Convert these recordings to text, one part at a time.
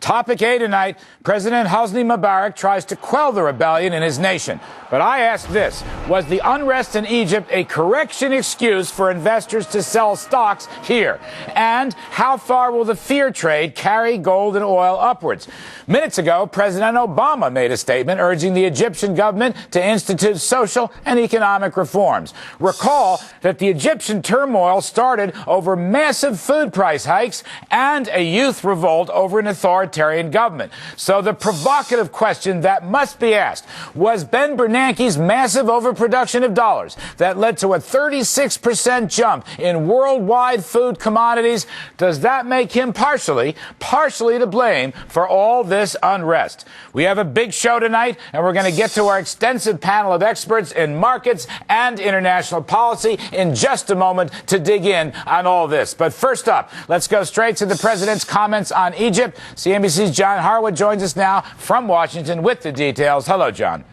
Topic A tonight, President Hosni Mubarak tries to quell the rebellion in his nation. But I ask this, was the unrest in Egypt a correction excuse for investors to sell stocks here? And how far will the fear trade carry gold and oil upwards? Minutes ago, President Obama made a statement urging the Egyptian government to institute social and economic reforms. Recall that the Egyptian turmoil started over massive food price hikes and a youth revolt over an authoritarian government. So the provocative question that must be asked, was Ben Bernanke's massive overproduction of dollars that led to a 36% jump in worldwide food commodities, does that make him partially to blame for all this unrest? We have a big show tonight, and we're going to get to our extensive panel of experts in markets and international policy in just a moment to dig in on all this. But first up, let's go straight to the president's comments on Egypt. CNBC's John Harwood joins us now from Washington with the details. Hello, John.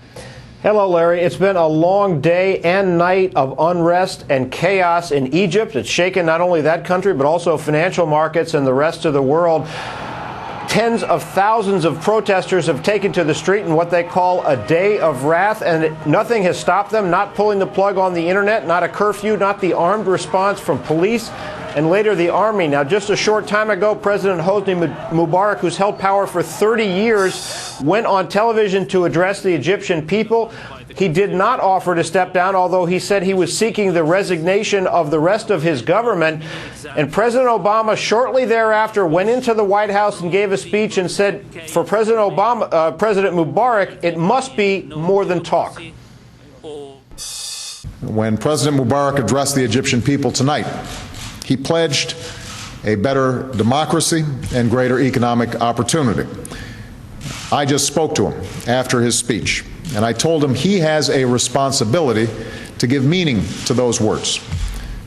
Hello, Larry. It's been a long day and night of unrest and chaos in Egypt. It's shaken not only that country, but also financial markets and the rest of the world. Tens of thousands of protesters have taken to the street in what they call a day of wrath, and nothing has stopped them, not pulling the plug on the internet, not a curfew, not the armed response from police, and later the army. Now, just a short time ago, President Hosni Mubarak, who's held power for 30 years, went on television to address the Egyptian people. He did not offer to step down, although he said he was seeking the resignation of the rest of his government. And President Obama shortly thereafter went into the White House and gave a speech and said, for President Mubarak, it must be more than talk. When President Mubarak addressed the Egyptian people tonight, he pledged a better democracy and greater economic opportunity. I just spoke to him after his speech, and I told him he has a responsibility to give meaning to those words,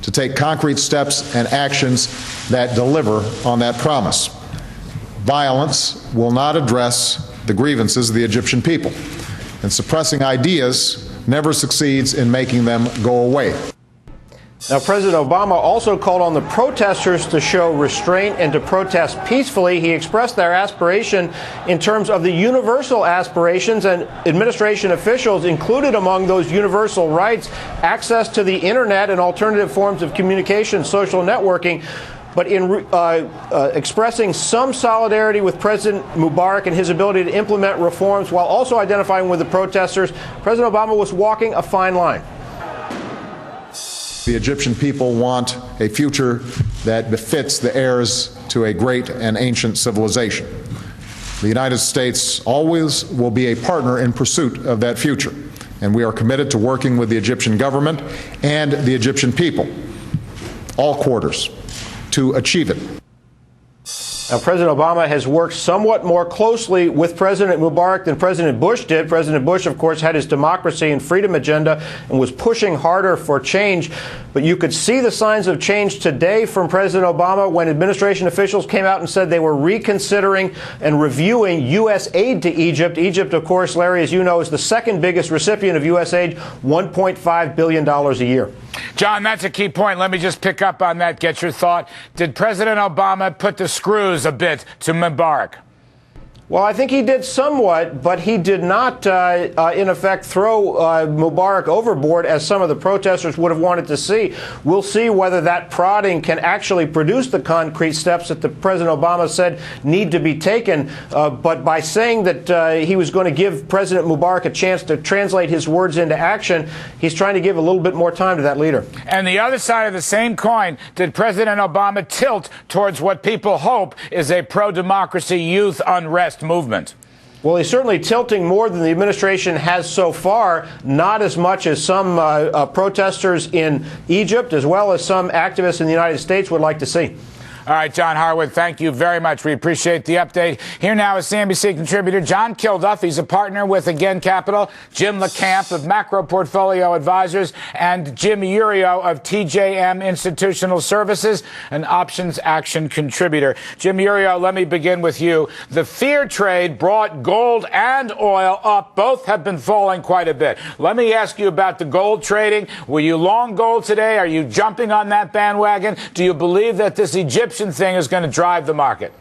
to take concrete steps and actions that deliver on that promise. Violence will not address the grievances of the Egyptian people, and suppressing ideas never succeeds in making them go away. Now, President Obama also called on the protesters to show restraint and to protest peacefully. He expressed their aspiration in terms of the universal aspirations, and administration officials included among those universal rights access to the internet and alternative forms of communication, social networking. But in expressing some solidarity with President Mubarak and his ability to implement reforms while also identifying with the protesters, President Obama was walking a fine line. The Egyptian people want a future that befits the heirs to a great and ancient civilization. The United States always will be a partner in pursuit of that future, and we are committed to working with the Egyptian government and the Egyptian people, all quarters, to achieve it. Now, President Obama has worked somewhat more closely with President Mubarak than President Bush did. President Bush, of course, had his democracy and freedom agenda and was pushing harder for change. But you could see the signs of change today from President Obama when administration officials came out and said they were reconsidering and reviewing U.S. aid to Egypt. Egypt, of course, Larry, as you know, is the second biggest recipient of U.S. aid, $1.5 billion a year. John, that's a key point. Let me just pick up on that, get your thought. Did President Obama put the screws a bit to Mubarak? Well, I think he did somewhat, but he did not, in effect, throw Mubarak overboard as some of the protesters would have wanted to see. We'll see whether that prodding can actually produce the concrete steps that the President Obama said need to be taken. But by saying that he was going to give President Mubarak a chance to translate his words into action, he's trying to give a little bit more time to that leader. And the other side of the same coin, did President Obama tilt towards what people hope is a pro-democracy youth unrest movement? Well, he's certainly tilting more than the administration has so far, not as much as some protesters in Egypt, as well as some activists in the United States would like to see. All right, John Harwood, thank you very much. We appreciate the update. Here now is CNBC contributor John Kilduff. He's a partner with Again Capital, Jim Lacamp of Macroportfolio Advisors, and Jim Iuorio of TJM Institutional Services, an options action contributor. Jim Iuorio, let me begin with you. The fear trade brought gold and oil up. Both have been falling quite a bit. Let me ask you about the gold trading. Were you long gold today? Are you jumping on that bandwagon? Do you believe that this Egyptian thing is going to drive the market?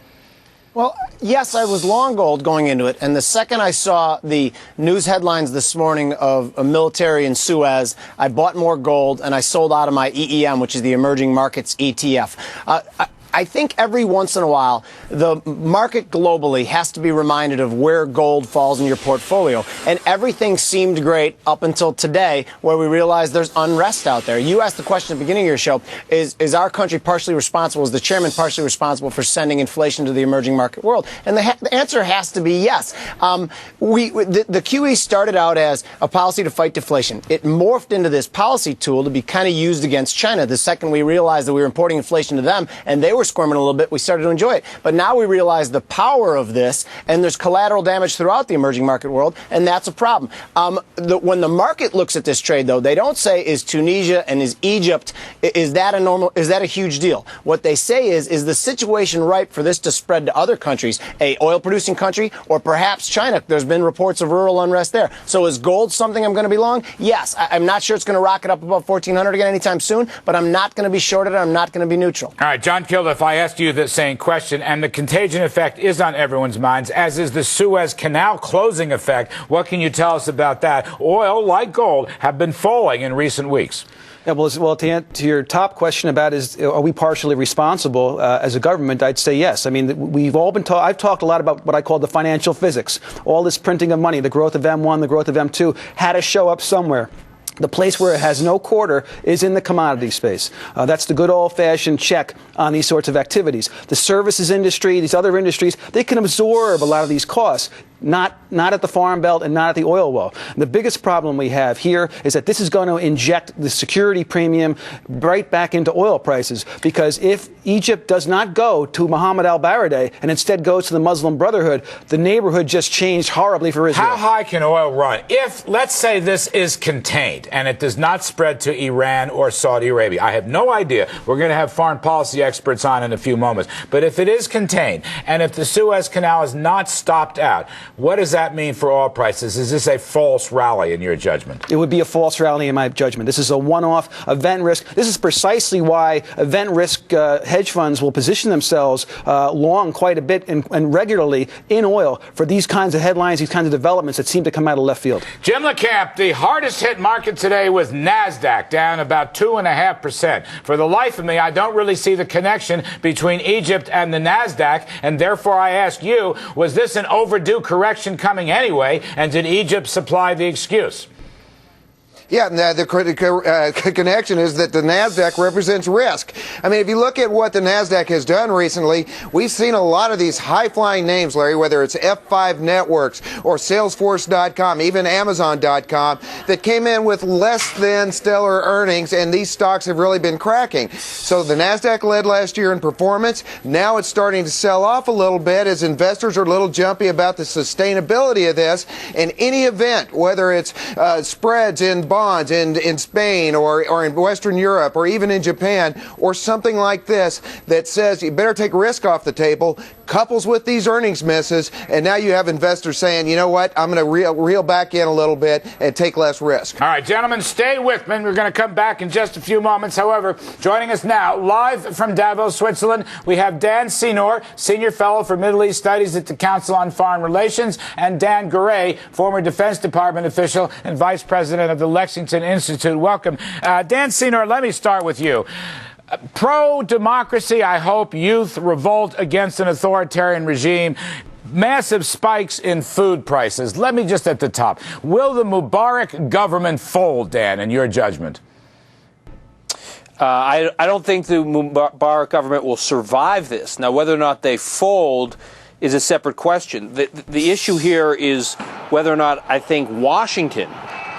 Well, yes, I was long gold going into it. And the second I saw the news headlines this morning of a military in Suez, I bought more gold and I sold out of my EEM, which is the Emerging Markets ETF. I think every once in a while, the market globally has to be reminded of where gold falls in your portfolio. And everything seemed great up until today, where we realized there's unrest out there. You asked the question at the beginning of your show, is our country partially responsible, is the chairman partially responsible for sending inflation to the emerging market world? And the answer has to be yes. The QE started out as a policy to fight deflation. It morphed into this policy tool to be kind of used against China. The second we realized that we were importing inflation to them and they were squirming a little bit, we started to enjoy it. But now we realize the power of this, and there's collateral damage throughout the emerging market world, and that's a problem. When the market looks at this trade, though, they don't say, is Tunisia and is Egypt, is that a huge deal? What they say is the situation ripe for this to spread to other countries, a oil-producing country, or perhaps China? There's been reports of rural unrest there. So is gold something I'm going to be long? Yes. I'm not sure it's going to rocket up above 1,400 again anytime soon, but I'm not going to be shorted. I'm not going to be neutral. All right, John Kilduff, I asked you the same question, and the contagion effect is on everyone's minds, as is the Suez Canal closing effect. What can you tell us about that? Oil, like gold, have been falling in recent weeks. Yeah, well, to answer your top question about are we partially responsible as a government, I'd say yes. I mean, we've all been I've talked a lot about what I call the financial physics. All this printing of money, the growth of M1, the growth of M2, had to show up somewhere. The place where it has no quarter is in the commodity space. That's the good old-fashioned check on these sorts of activities. The services industry, these other industries, they can absorb a lot of these costs. Not at the farm belt and not at the oil well. The biggest problem we have here is that this is going to inject the security premium right back into oil prices, because if Egypt does not go to Mohammed al-Baradei and instead goes to the Muslim Brotherhood, the neighborhood just changed horribly for Israel. How high can oil run? If, let's say, this is contained and it does not spread to Iran or Saudi Arabia, I have no idea. We're going to have foreign policy experts on in a few moments. But if it is contained and if the Suez Canal is not stopped out, what does that mean for oil prices? Is this a false rally in your judgment? It would be a false rally in my judgment. This is a one-off event risk. This is precisely why event risk hedge funds will position themselves long quite a bit and regularly in oil for these kinds of headlines, these kinds of developments that seem to come out of left field. Jim Lacamp, the hardest hit market today was NASDAQ, down about 2.5%. For the life of me, I don't really see the connection between Egypt and the NASDAQ, and therefore I ask you, was this an overdue correction coming anyway, and did Egypt supply the excuse? Yeah, the connection is that the NASDAQ represents risk. I mean, if you look at what the NASDAQ has done recently, we've seen a lot of these high-flying names, Larry, whether it's F5 Networks or Salesforce.com, even Amazon.com, that came in with less than stellar earnings, and these stocks have really been cracking. So the NASDAQ led last year in performance. Now it's starting to sell off a little bit as investors are a little jumpy about the sustainability of this. And any event, whether it's spreads in bonds in Spain or in Western Europe or even in Japan or something like this that says you better take risk off the table, couples with these earnings misses, and now you have investors saying, you know what, I'm going to reel back in a little bit and take less risk. All right, gentlemen, stay with me. We're going to come back in just a few moments. However, joining us now, live from Davos, Switzerland, we have Dan Senor, Senior Fellow for Middle East Studies at the Council on Foreign Relations, and Dan Garay, former Defense Department official and Vice President of the Lexington Institute. Welcome. Dan Senor, let me start with you. Pro-democracy, I hope, youth revolt against an authoritarian regime, massive spikes in food prices. Let me just at the top. Will the Mubarak government fold, Dan, in your judgment? I don't think the Mubarak government will survive this. Now, whether or not they fold is a separate question. The issue here is whether or not I think Washington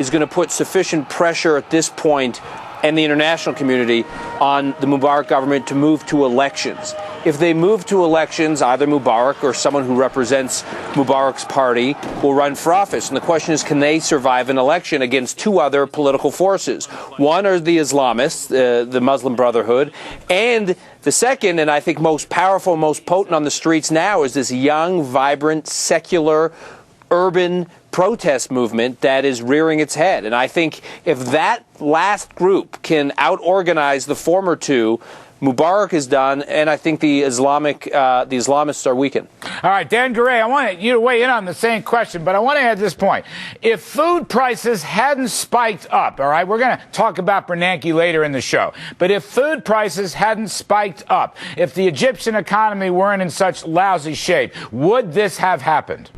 is going to put sufficient pressure at this point and the international community on the Mubarak government to move to elections. If they move to elections, either Mubarak or someone who represents Mubarak's party will run for office. And the question is, can they survive an election against two other political forces? One are the Islamists, the Muslim Brotherhood, and the second, and I think most powerful, most potent on the streets now, is this young, vibrant, secular, urban protest movement that is rearing its head. And I think if that last group can out-organize the former two, Mubarak is done, and I think the Islamists are weakened. All right, Dan Garay, I want you to weigh in on the same question, but I want to add this point. If food prices hadn't spiked up, all right, we're going to talk about Bernanke later in the show, but if food prices hadn't spiked up, if the Egyptian economy weren't in such lousy shape, would this have happened?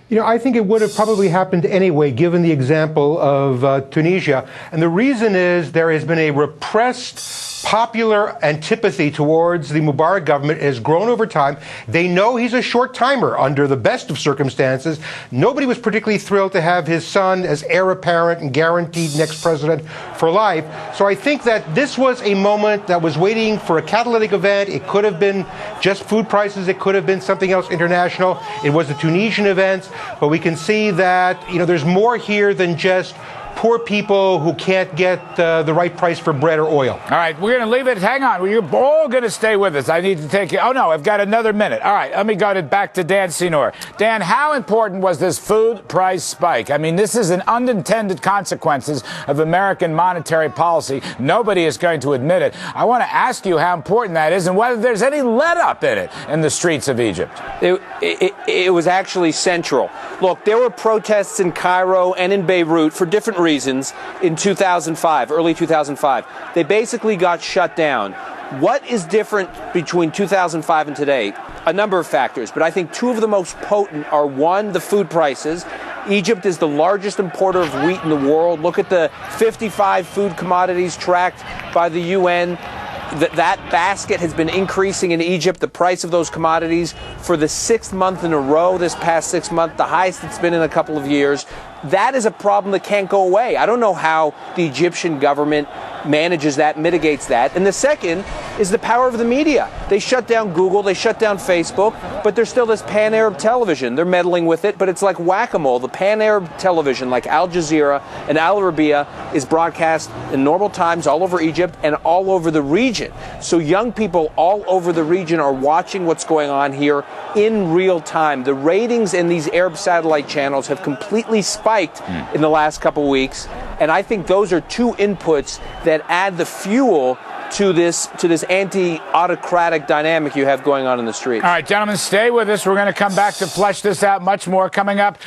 You know, I think it would have probably happened anyway, given the example of Tunisia. And the reason is there has been a repressed popular antipathy towards the Mubarak government. It has grown over time. They know he's a short-timer under the best of circumstances. Nobody was particularly thrilled to have his son as heir apparent and guaranteed next president for life. So I think that this was a moment that was waiting for a catalytic event. It could have been just food prices. It could have been something else international. It was the Tunisian events. But we can see that, you know, there's more here than just poor people who can't get the right price for bread or oil. All right, we're going to leave it. Hang on. You're all going to stay with us. I need to take you. Oh, no, I've got another minute. All right, let me go back to Dan Senor. Dan, how important was this food price spike? I mean, this is an unintended consequences of American monetary policy. Nobody is going to admit it. I want to ask you how important that is and whether there's any let-up in it in the streets of Egypt. It was actually central. Look, there were protests in Cairo and in Beirut for different reasons in 2005, early 2005. They basically got shut down. What is different between 2005 and today? A number of factors, but I think two of the most potent are, one, the food prices. Egypt is the largest importer of wheat in the world. Look at the 55 food commodities tracked by the UN. That basket has been increasing in Egypt, the price of those commodities, for the 6th month in a row this past 6 months, the highest it's been in a couple of years. That is a problem that can't go away. I don't know how the Egyptian government manages that, mitigates that. And the second is the power of the media. They shut down Google, they shut down Facebook, but there's still this pan-Arab television. They're meddling with it, but it's like whack-a-mole. The pan-Arab television, like Al Jazeera and Al Arabiya, is broadcast in normal times all over Egypt and all over the region. So young people all over the region are watching what's going on here in real time. The ratings in these Arab satellite channels have completely spiked in the last couple weeks, and I think those are two inputs that add the fuel to this anti-autocratic dynamic you have going on in the streets. All right, gentlemen, stay with us. We're going to come back to flesh this out much more coming up.